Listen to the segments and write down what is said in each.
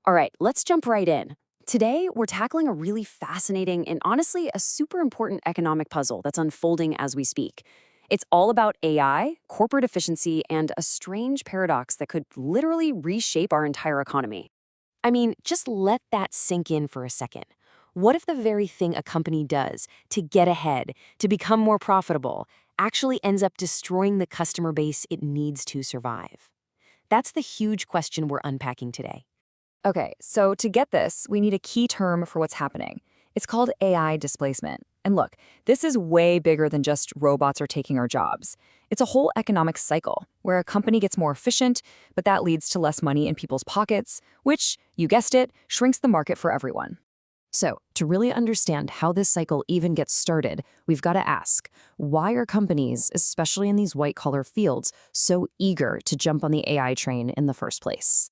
All right, let's jump right in. Today, we're tackling a really fascinating and honestly a super important economic puzzle that's unfolding as we speak. It's all about AI, corporate efficiency, and a strange paradox that could literally reshape our entire economy. I mean, just let that sink in for a second. What if the very thing a company does to get ahead, to become more profitable, actually ends up destroying the customer base it needs to survive? That's the huge question we're unpacking today. Okay, so to get this, we need a key term for what's happening. It's called AI displacement. And look, this is way bigger than just robots are taking our jobs. It's a whole economic cycle where a company gets more efficient, but that leads to less money in people's pockets, which, you guessed it, shrinks the market for everyone. So, to really understand how this cycle even gets started, we've got to ask, why are companies, especially in these white-collar fields, so eager to jump on the AI train in the first place?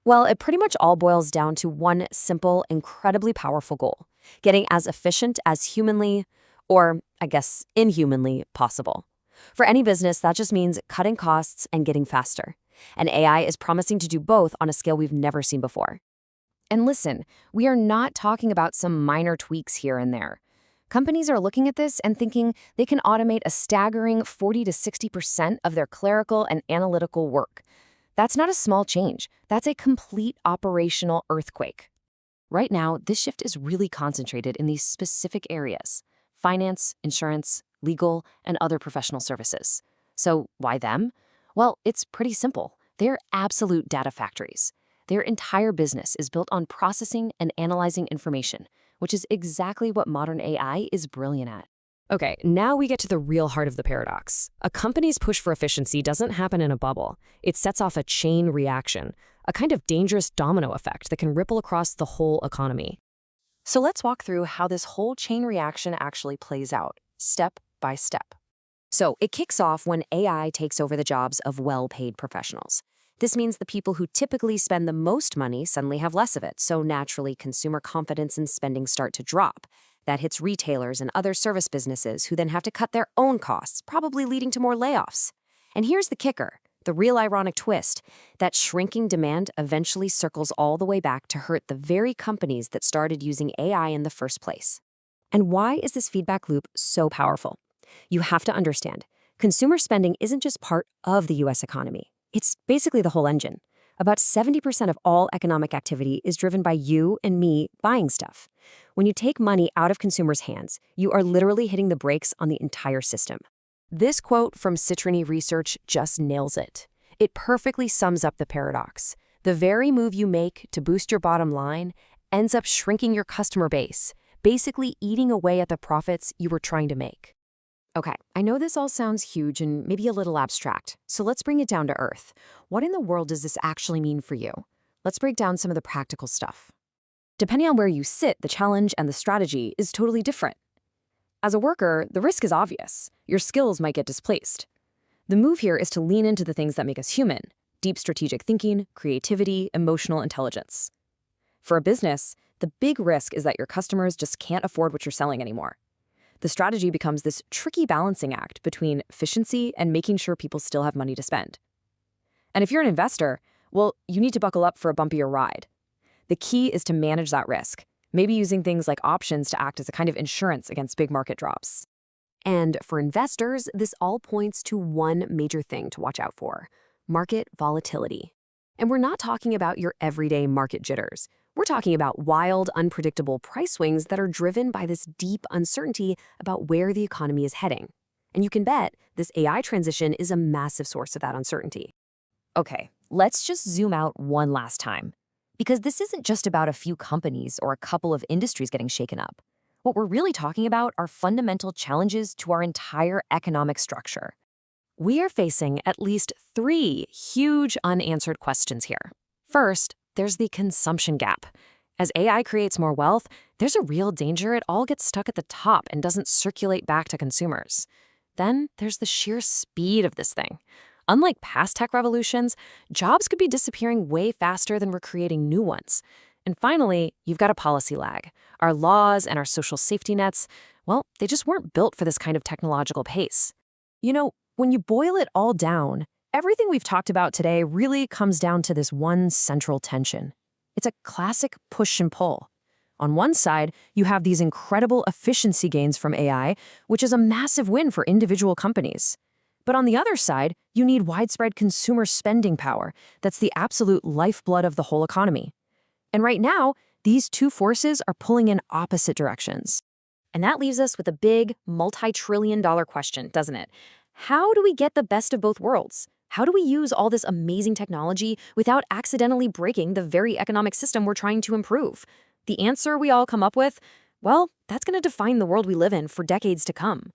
Well, it pretty much all boils down to one simple, incredibly powerful goal: getting as efficient as humanly, or I guess inhumanly, possible. For any business, that just means cutting costs and getting faster. And AI is promising to do both on a scale we've never seen before. And listen, we are not talking about some minor tweaks here and there. Companies are looking at this and thinking they can automate a staggering 40 to 60% of their clerical and analytical work. That's not a small change. That's a complete operational earthquake. Right now, this shift is really concentrated in these specific areas: finance, insurance, legal, and other professional services. So why them? Well, it's pretty simple. They're absolute data factories. Their entire business is built on processing and analyzing information, which is exactly what modern AI is brilliant at. Okay, now we get to the real heart of the paradox. A company's push for efficiency doesn't happen in a bubble. It sets off a chain reaction, a kind of dangerous domino effect that can ripple across the whole economy. So let's walk through how this whole chain reaction actually plays out, step by step. So it kicks off when AI takes over the jobs of well-paid professionals. This means the people who typically spend the most money suddenly have less of it, so naturally consumer confidence and spending start to drop. That hits retailers and other service businesses who then have to cut their own costs, probably leading to more layoffs. And here's the kicker, the real ironic twist: that shrinking demand eventually circles all the way back to hurt the very companies that started using AI in the first place. And why is this feedback loop so powerful? You have to understand, consumer spending isn't just part of the US economy. It's basically the whole engine. About 70% of all economic activity is driven by you and me buying stuff. When you take money out of consumers' hands, you are literally hitting the brakes on the entire system. This quote from Citrini Research just nails it. It perfectly sums up the paradox. The very move you make to boost your bottom line ends up shrinking your customer base, basically eating away at the profits you were trying to make. Okay, I know this all sounds huge and maybe a little abstract, so let's bring it down to earth. What in the world does this actually mean for you? Let's break down some of the practical stuff. Depending on where you sit, the challenge and the strategy is totally different. As a worker, the risk is obvious. Your skills might get displaced. The move here is to lean into the things that make us human: deep strategic thinking, creativity, emotional intelligence. For a business, the big risk is that your customers just can't afford what you're selling anymore. The strategy becomes this tricky balancing act between efficiency and making sure people still have money to spend. And if you're an investor, well, you need to buckle up for a bumpier ride. The key is to manage that risk, maybe using things like options to act as a kind of insurance against big market drops. And for investors, this all points to one major thing to watch out for: market volatility. And we're not talking about your everyday market jitters. We're talking about wild, unpredictable price swings that are driven by this deep uncertainty about where the economy is heading. And you can bet this AI transition is a massive source of that uncertainty. Okay, let's just zoom out one last time, because this isn't just about a few companies or a couple of industries getting shaken up. What we're really talking about are fundamental challenges to our entire economic structure. We are facing at least three huge unanswered questions here. First, there's the consumption gap. As AI creates more wealth, there's a real danger it all gets stuck at the top and doesn't circulate back to consumers. Then there's the sheer speed of this thing. Unlike past tech revolutions, jobs could be disappearing way faster than we're creating new ones. And finally, you've got a policy lag. Our laws and our social safety nets, well, they just weren't built for this kind of technological pace. You know, when you boil it all down, everything we've talked about today really comes down to this one central tension: It's a classic push and pull. On one side, you have these incredible efficiency gains from AI, which is a massive win for individual companies. But on the other side, you need widespread consumer spending power. That's the absolute lifeblood of the whole economy. And right now, these two forces are pulling in opposite directions. And that leaves us with a big, multi-trillion-dollar question, doesn't it? How do we get the best of both worlds? How do we use all this amazing technology without accidentally breaking the very economic system we're trying to improve? The answer we all come up with, well, that's going to define the world we live in for decades to come.